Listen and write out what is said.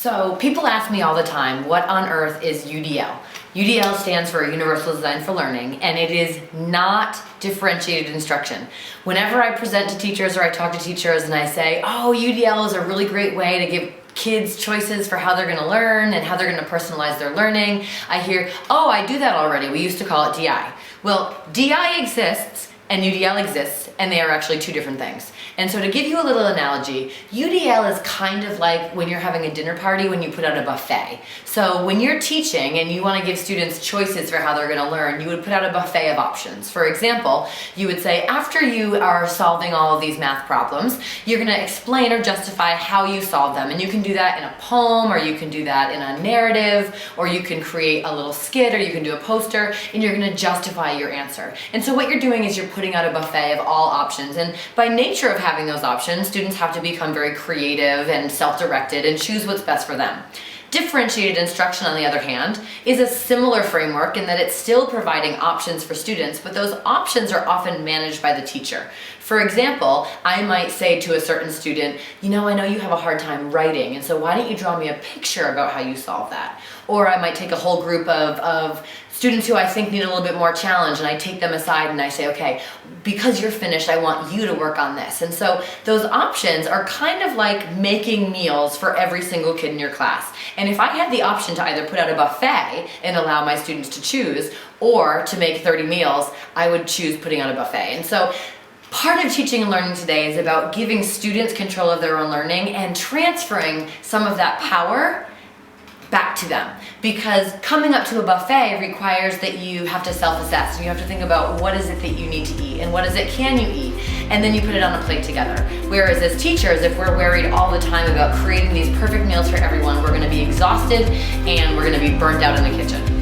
So people ask me all the time, what on earth is UDL? UDL stands for Universal Design for Learning, and it is not differentiated instruction. Whenever I present to teachers or I talk to teachers and I say, oh, UDL is a really great way to give kids choices for how they're going to learn and how they're going to personalize their learning, I hear, oh, I do that already. We used to call it DI. Well, DI exists and UDL exists, and they are actually two different things. And so to give you a little analogy, UDL is kind of like when you're having a dinner party when you put out a buffet. So when you're teaching and you want to give students choices for how they're going to learn, you would put out a buffet of options. For example, you would say after you are solving all of these math problems, you're going to explain or justify how you solve them. And you can do that in a poem, or you can do that in a narrative, or you can create a little skit, or you can do a poster, and you're going to justify your answer. And so what you're doing is you're putting out a buffet of all options. And by nature of having those options, students have to become very creative and self-directed and choose what's best for them. Differentiated instruction, on the other hand, is a similar framework in that it's still providing options for students, but those options are often managed by the teacher. For example, I might say to a certain student, you know, I know you have a hard time writing, and so why don't you draw me a picture about how you solve that? Or I might take a whole group of students who I think need a little bit more challenge, and I take them aside and I say, okay, because you're finished, I want you to work on this. And so those options are kind of like making meals for every single kid in your class. And if I had the option to either put out a buffet and allow my students to choose, or to make 30 meals, I would choose putting out a buffet. And so part of teaching and learning today is about giving students control of their own learning and transferring some of that power back to them, because coming up to a buffet requires that you have to self-assess and you have to think about what is it that you need to eat and what is it can you eat, and then you put it on a plate together. Whereas as teachers, if we're worried all the time about creating these perfect meals for everyone, we're going to be exhausted and we're going to be burnt out in the kitchen.